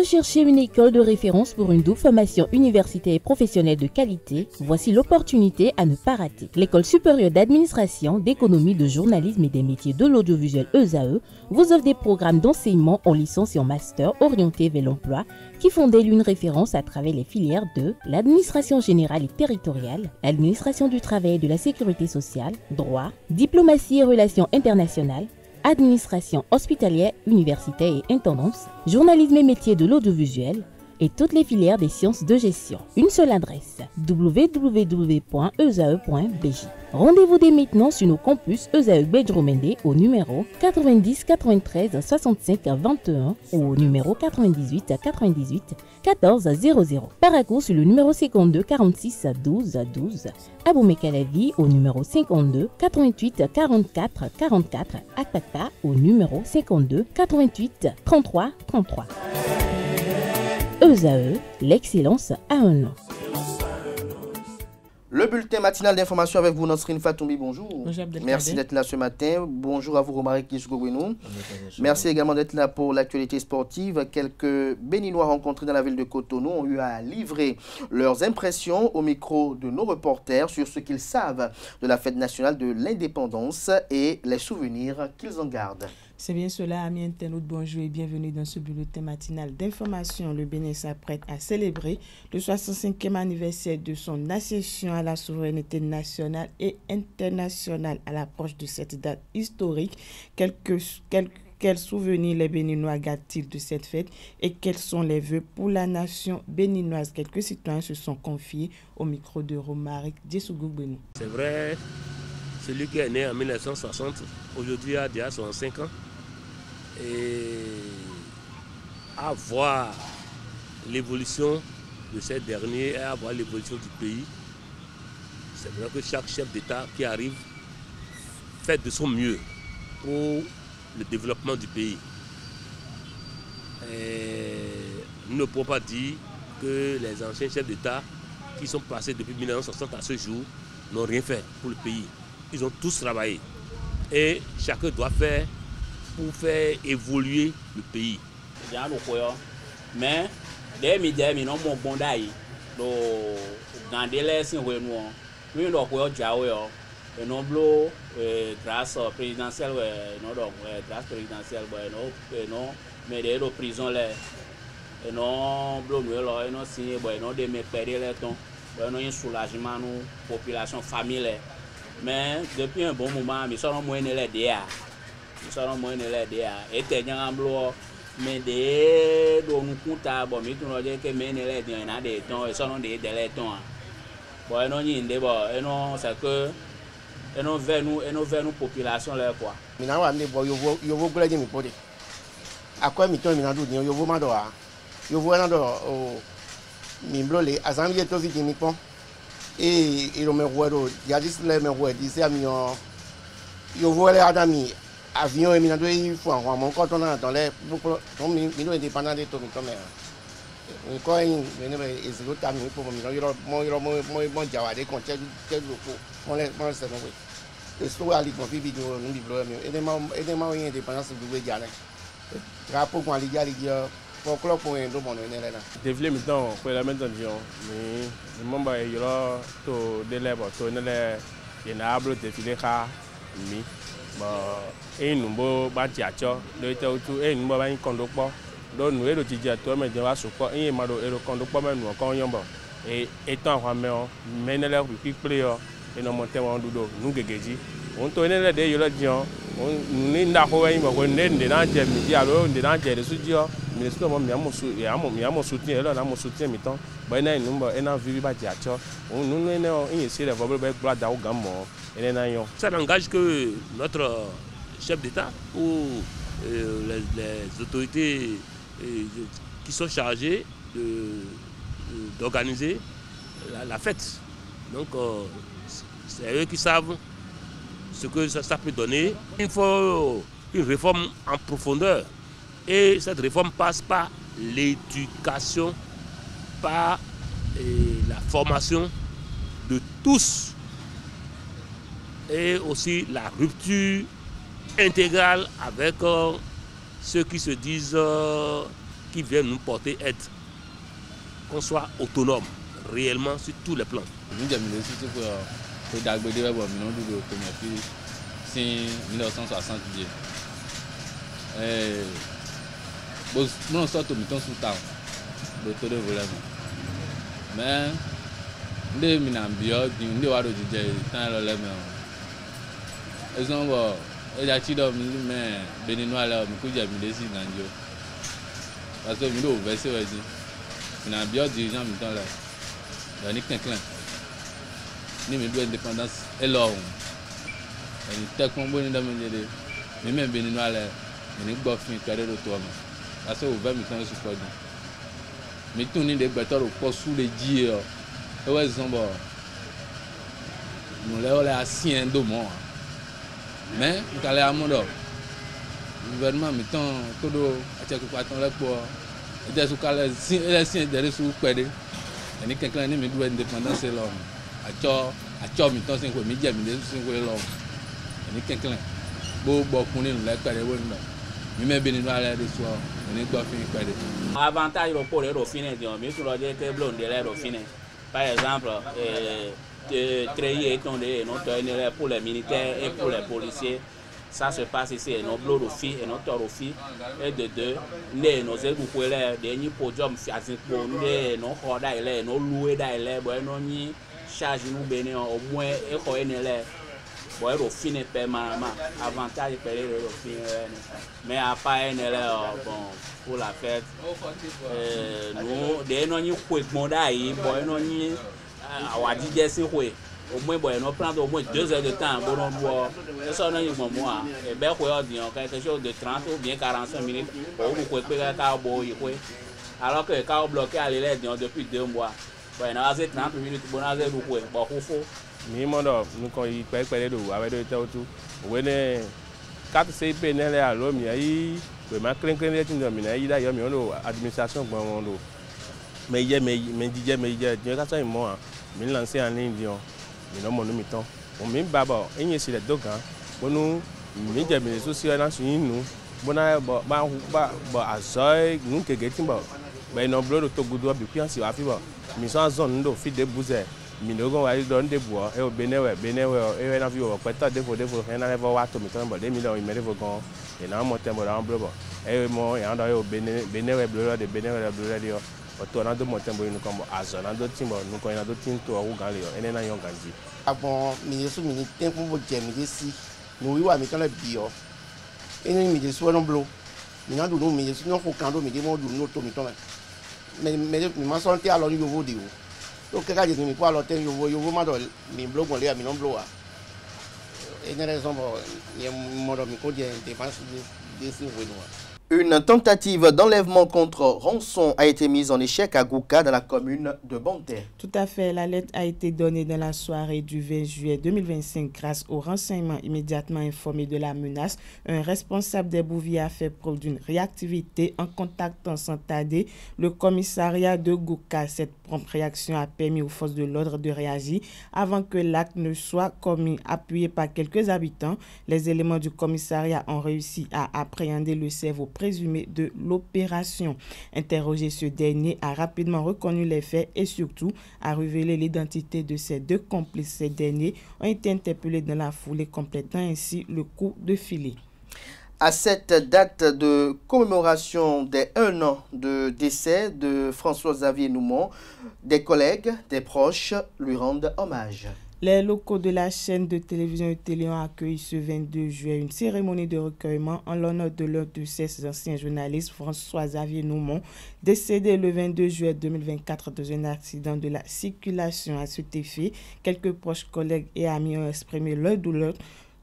recherchez une école de référence pour une double formation universitaire et professionnelle de qualité? Voici l'opportunité à ne pas rater. L'École supérieure d'administration, d'économie, de journalisme et des métiers de l'audiovisuel ESAE vous offre des programmes d'enseignement en licence et en master orientés vers l'emploi qui font d'elle une référence à travers les filières de l'administration générale et territoriale, l'administration du travail et de la sécurité sociale, droit, diplomatie et relations internationales, administration hospitalière, universitaire et intendance, journalisme et métiers de l'audiovisuel et toutes les filières des sciences de gestion. Une seule adresse, www.esae.bj. Rendez-vous dès maintenant sur nos campus ESAE Bedjromende au numéro 90 93 65 21 ou au numéro 98 98 14 00. Paracourt sur le numéro 52 46 12 12. Aboumé-Calavi au numéro 52 88 44 44. Akpakpa au numéro 52 88 33 33. ESAE, l'excellence à un nom. Le bulletin matinal d'information avec vous, Nosrine Fatoumi, bonjour. Merci d'être là ce matin. Bonjour à vous, Romaric Kisgoubenou. Merci également d'être là pour l'actualité sportive. Quelques Béninois rencontrés dans la ville de Cotonou ont eu à livrer leurs impressions au micro de nos reporters sur ce qu'ils savent de la fête nationale de l'indépendance et les souvenirs qu'ils en gardent. C'est bien cela, amis internautes, bonjour et bienvenue dans ce bulletin matinal d'information. Le Bénin s'apprête à célébrer le 65e anniversaire de son accession à la souveraineté nationale et internationale. À l'approche de cette date historique, quels souvenirs les Béninois gardent-ils de cette fête et quels sont les vœux pour la nation béninoise? Quelques citoyens se sont confiés au micro de Romaric Djessougoubenou. C'est vrai, celui qui est né en 1960, aujourd'hui a déjà 65 ans. Et à voir l'évolution de ces derniers et à voir l'évolution du pays, c'est vrai que chaque chef d'État qui arrive fait de son mieux pour le développement du pays. Et nous ne pouvons pas dire que les anciens chefs d'État qui sont passés depuis 1960 à ce jour n'ont rien fait pour le pays. Ils ont tous travaillé et chacun doit faire pour faire évoluer le pays. Mais dès midi, nous avons bon d'ailleurs. Dans des laissés, nous avons et nous avons grâce présidentielle, grâce présidentielle, nous mais des prisons là, et nous avons signé, nous avons démépéré les temps, nous avons un soulagement nous population famille. Mais depuis un bon moment, nous sommes moins les DA. Nous sommes moins les DA. Et nous mais des nous comptons, bon, mais nous disons que mais les DA, des temps, ils sont des temps. Bon, nous y est bon, et non, c'est que et nous vers nous population là quoi. Mina wa ne bo yo gole je mi pode. Akwa mi to mi na do ni yo vo ma do a. Yo vo na do o mi blole azam ye to vi mi pon. Et il me voit il y a juste les me voit disait ami yo vo les adami avion et mi na do il faut en mon quand on a dans les on mi no indépendant de to mi to me. Ko yin me ne be ezilo ta mi po mi no mo jawa de kon che loko on les c'est non. Et so ali kon fi video nous livre et des ma indépendance du Bédiane. Rapport pour ali pour clock pour un domaine là. Développer maintenant pour la maintenance mais le monde il y a to délèbre to ne les inable défiler ka mi ba et nous bo ba tiacho le tout et nous ba kondo po do nous et le tija to me va support et ma do et le kondo po me nous kon yombo et étant ramé mais ne leur pique player et non monter en dodo nous gegeji on to ne le de yo le dion on ni nda ko wen mo ne de na je mi dia lo de na je de su dio ministre mo mi amo soutien là na mo soutien mi temps ba na number et na vivi ba dia cho on nous ne on essayer de voir ba gloire da o gamo et na yo ça n'engage que notre chef d'État ou les autorités qui sont chargées d'organiser la fête. Donc c'est eux qui savent ce que ça peut donner. Il faut une réforme en profondeur. Et cette réforme passe par l'éducation, par la formation de tous. Et aussi la rupture intégrale avec ceux qui se disent qui viennent nous porter aide, qu'on soit autonome réellement sur tous les plans. Nous avons décidé pour d'agréder le minimum de commerce c'est 1960. Bon, nous sommes au milieu sous temps de tout le volume. Mais nous minam bio, nous avons dit tant le lème. Ils ont et la chida mais béninois là, nous couillons mis ici dans Dieu. Parce que nous verser ouais dit. Minam bio dirigeant militant là. Dans les clins. Ni me doit indépendance et l'homme. Et nous t'es comme bon dans me dire. Mais même béninois là, nous bof fin carré de toi. Parce que au 20 militant sur quoi. Mais tout ni des bâtards au poste sous les dieux. Et ouais zombo. Nous là assis un domo. Mais nous allons à mon dos. Le gouvernement mettant tout le temps à attendre là pour aider sous calais si derrière sous perdre. Et ni quelqu'un ni me doit indépendance c'est l'homme. À tchao mettant 5 médias mais 5 l'homme. Et ni quelqu'un beau connaît nous là perdre bon là. Mais béninois là de soir, on est quoi finir perdre. Avantage pour les refiner mais tout le dire que blonde les refiner. Par exemple créer pour les militaires et pour les policiers. Ça se passe ici, et nos blorofi et nos torofi, et de deux, nos égouteurs, des podiums, nos horda, nos loués d'ailleurs, nos ni charge nous bénir au moins et qu'on est là. Bon, il faut finir permanemment. Avantage de payer le refiner. Mais à part bon, pour la fête, nous, des non ni quick mondaï, bon, non ni à dit des séroués. Au moins, bon, on prend au moins 2 heures de temps pour nous boire. Et ça, on a eu mon mois. Et bien, on dit quelque chose de 30 ou bien 45 minutes pour vous couper le carbo. Alors que le carbo bloqué à l'élève depuis 2 mois. Bon, on a 30 minutes pour nous faire couper. Bon, il faut. Mais moi, nous, quand il paye de l'eau, avec le temps, on est 4 CP, à l'homme, il y a ma crainte de l'administration, il y a une administration. Mais il y a des mois, mais lancé en ligne. Nous avons mis temps. On met d'abord, il y a des dogs. Nous, nous avons social dans nous. Nous avons nous qui avons mais nous avons tout goût de bien si affaire. Nous sommes en zone de fit de bouzer. Nous avons donné des bois et au Bénéwé, et on a vu au pétard de vos défauts. On a vu au atom, des millions, il m'a dit vos gants. Et nous avons monté en bleu. Et moi, il y a un Bénéwé bleu, des Bénéwé bleu. On a deux montées nous comme Azon, on a d'autres teams, nous connaissons d'autres teams au Ougandais, et nous avons gagné. Avant, ministre militaire pour vous dire, nous avons mis dans le bio. Et nous avons mis sur un bleu. Nous avons mis sur un cando, nous avons mis sur un autre. Mais nous avons senti à l'on vous dire. Donc, quand nous avons alors tenu vous madol, mais bleu, on l'a mis en bleu. Et nous avons mis des défenses de ces Une tentative d'enlèvement contre rançon a été mise en échec à Gouka dans la commune de Bonté. Tout à fait. La lettre a été donnée dans la soirée du 20 juillet 2025 grâce au renseignement immédiatement informé de la menace. Un responsable des Bouviers a fait preuve d'une réactivité en contactant sans tarder le commissariat de Gouka. Cette prompte réaction a permis aux forces de l'ordre de réagir avant que l'acte ne soit commis. Appuyé par quelques habitants, les éléments du commissariat ont réussi à appréhender le cerveau présumé de l'opération. Interrogé, ce dernier a rapidement reconnu les faits et surtout a révélé l'identité de ses 2 complices. Ces derniers ont été interpellés dans la foulée, complétant ainsi le coup de filet. À cette date de commémoration des 1 an de décès de François-Xavier Noumon, des collègues, des proches lui rendent hommage. Les locaux de la chaîne de télévision Téléon ont accueilli ce 22 juillet une cérémonie de recueillement en l'honneur de l'un de ses anciens journalistes, François-Xavier Noumon, décédé le 22 juillet 2024 dans un accident de la circulation. À cet effet, quelques proches collègues et amis ont exprimé leur douleur,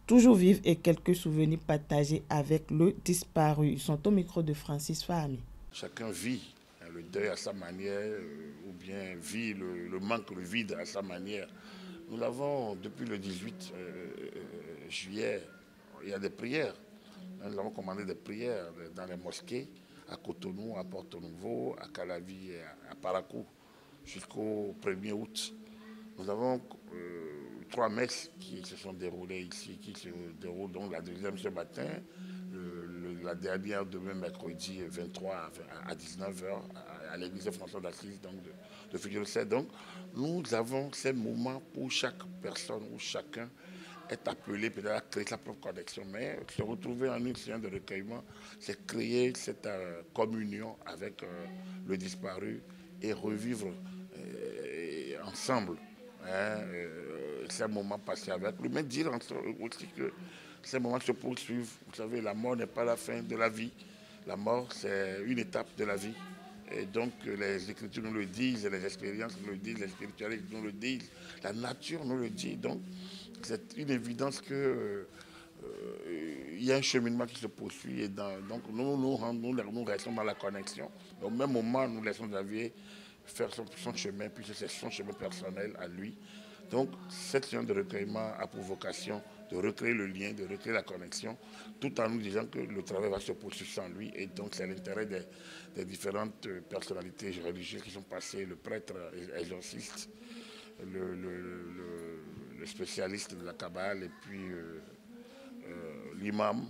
toujours vive, et quelques souvenirs partagés avec le disparu. Ils sont au micro de Francis Fahami. Chacun vit le deuil à sa manière, ou bien vit le manque, le vide à sa manière. Nous l'avons depuis le 18 juillet, il y a des prières. Nous avons commandé des prières dans les mosquées, à Cotonou, à Porto-Nouveau, à Calavi et à Parakou, jusqu'au 1er août. Nous avons 3 messes qui se sont déroulées ici, qui se déroulent donc la deuxième ce matin, la dernière demain, mercredi 23 à 19h, à l'église François d'Assise, donc de Figueroa. Donc, nous avons ces moments où chaque personne, où chacun est appelé peut-être à créer sa propre connexion. Mais se retrouver en une séance de recueillement, c'est créer cette communion avec le disparu et revivre ensemble ces moments passés avec lui. Mais dire aussi que ces moments se poursuivent. Vous savez, la mort n'est pas la fin de la vie. La mort, c'est une étape de la vie. Et donc, les Écritures nous le disent, les expériences nous le disent, les spiritualistes nous le disent, la nature nous le dit. Donc, c'est une évidence qu'il y a un cheminement qui se poursuit. Et donc, nous restons dans la connexion. Au même moment, nous laissons Xavier faire son chemin, puis c'est son chemin personnel à lui. Donc, cette séance de recueillement a pour vocation de recréer le lien, de recréer la connexion, tout en nous disant que le travail va se poursuivre sans lui. Et donc, c'est l'intérêt des différentes personnalités religieuses qui sont passées, le prêtre exorciste, le spécialiste de la Kabbale, et puis l'imam,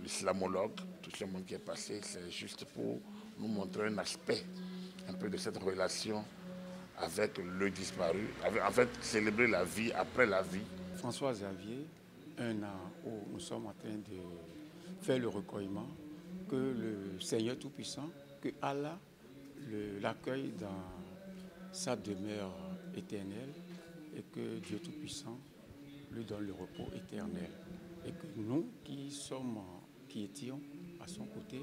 l'islamologue, tout ce monde qui est passé. C'est juste pour nous montrer un aspect un peu de cette relation avec le disparu, en fait, célébrer la vie après la vie. François Xavier, un an où nous sommes en train de faire le recueillement, que le Seigneur Tout-Puissant, que Allah l'accueille dans sa demeure éternelle et que Dieu Tout-Puissant lui donne le repos éternel. Et que nous qui étions à son côté,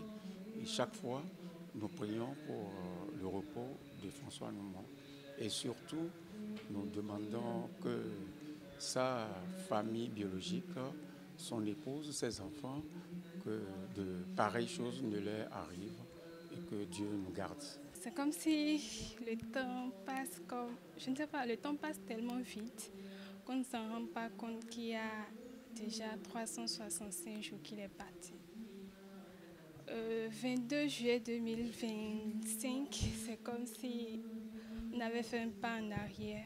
et chaque fois, nous prions pour le repos de François Noumon. Et surtout, nous demandons que sa famille biologique, son épouse, ses enfants, que de pareilles choses ne leur arrivent et que Dieu nous garde. C'est comme si le temps passe comme, je ne sais pas, le temps passe tellement vite qu'on ne s'en rend pas compte qu'il y a déjà 365 jours qu'il est parti. 22 juillet 2025, c'est comme si on avait fait un pas en arrière.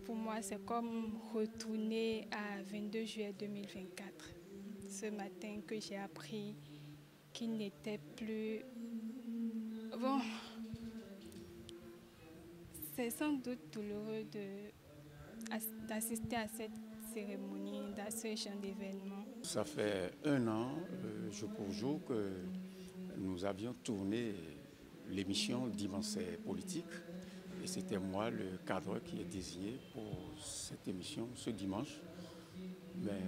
Pour moi, c'est comme retourner à 22 juillet 2024. Ce matin que j'ai appris qu'il n'était plus... Bon, c'est sans doute douloureux d'assister à cette cérémonie, à ce genre d'événement. Ça fait un an, jour pour jour, que nous avions tourné l'émission Dimanche politique. Et c'était moi, le cadre qui est désigné pour cette émission ce dimanche. Mais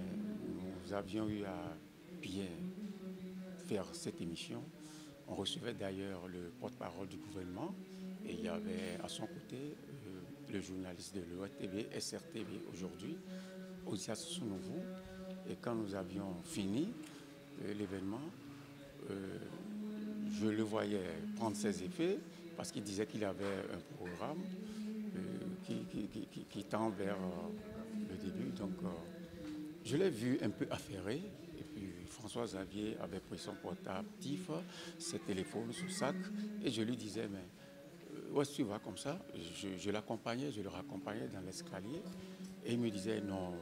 nous avions eu à bien faire cette émission. On recevait d'ailleurs le porte-parole du gouvernement et il y avait à son côté le journaliste de l'ORTV, SRTV aujourd'hui, Osias Sounouvou. Et quand nous avions fini l'événement, je le voyais prendre ses effets parce qu'il disait qu'il avait un programme qui tend vers le début. Donc, je l'ai vu un peu affairé. Et puis, François Xavier avait pris son portable, ses téléphones sous sac. Et je lui disais, mais où est-ce que tu vas comme ça? Je l'accompagnais, je le raccompagnais dans l'escalier. Et il me disait non,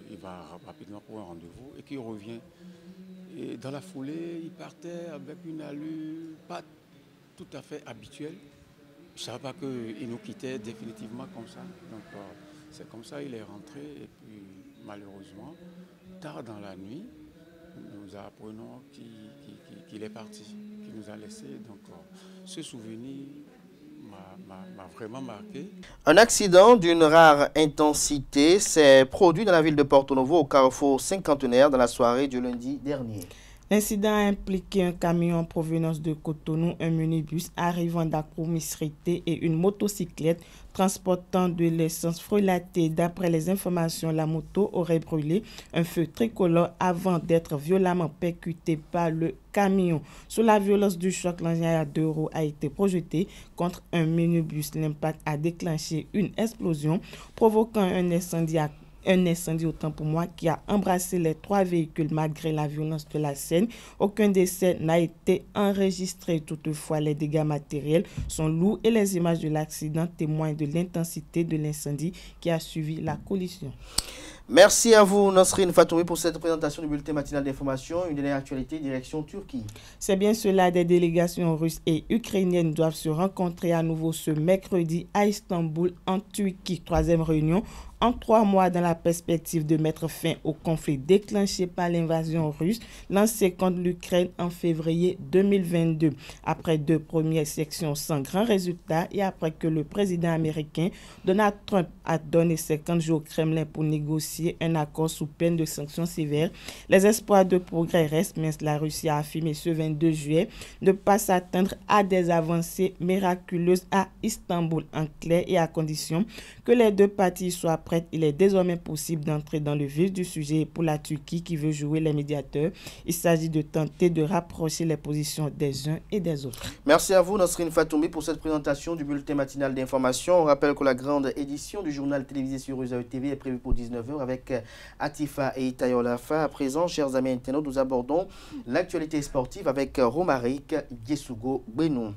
qu'il va rapidement pour un rendez-vous et qu'il revient. Et dans la foulée, il partait avec une allure pas tout à fait habituelle. Je ne savais pas qu'il nous quittait définitivement comme ça. Donc c'est comme ça qu'il est rentré. Et puis malheureusement, tard dans la nuit, nous apprenons qu'il est parti, qu'il nous a laissé. Donc ce souvenir m'a vraiment marqué. Un accident d'une rare intensité s'est produit dans la ville de Porto Novo au carrefour cinquantenaire dans la soirée du lundi dernier. L'incident a impliqué un camion en provenance de Cotonou, un minibus arrivant d'Akrou-Misrité et une motocyclette transportant de l'essence frelatée. D'après les informations, la moto aurait brûlé un feu tricolore avant d'être violemment percutée par le camion. Sous la violence du choc, l'engin à 2 roues a été projeté contre un minibus. L'impact a déclenché une explosion, provoquant un incendie autant pour moi qui a embrassé les 3 véhicules malgré la violence de la scène. Aucun décès n'a été enregistré. Toutefois, les dégâts matériels sont lourds et les images de l'accident témoignent de l'intensité de l'incendie qui a suivi la collision. Merci à vous, Nasrine Fatoumi, pour cette présentation du bulletin matinal d'information. Une dernière actualité, direction Turquie. C'est bien cela, des délégations russes et ukrainiennes doivent se rencontrer à nouveau ce mercredi à Istanbul, en Turquie. 3e réunion en 3 mois dans la perspective de mettre fin au conflit déclenché par l'invasion russe lancée contre l'Ukraine en février 2022. Après 2 premières sections sans grand résultat et après que le président américain Donald Trump a donné 50 jours au Kremlin pour négocier un accord sous peine de sanctions sévères, les espoirs de progrès restent, mais la Russie a affirmé ce 22 juillet ne pas s'attendre à des avancées miraculeuses à Istanbul, en clair, et à condition que les 2 parties soient prêtes. Il est désormais possible d'entrer dans le vif du sujet pour la Turquie qui veut jouer les médiateurs. Il s'agit de tenter de rapprocher les positions des uns et des autres. Merci à vous, Nasrine Fatoumi, pour cette présentation du bulletin matinal d'information. On rappelle que la grande édition du journal télévisé sur Usaï TV est prévue pour 19h avec Atifa et Itayo Lafa. À présent, chers amis internautes, nous abordons l'actualité sportive avec Romaric Yesugo Benou.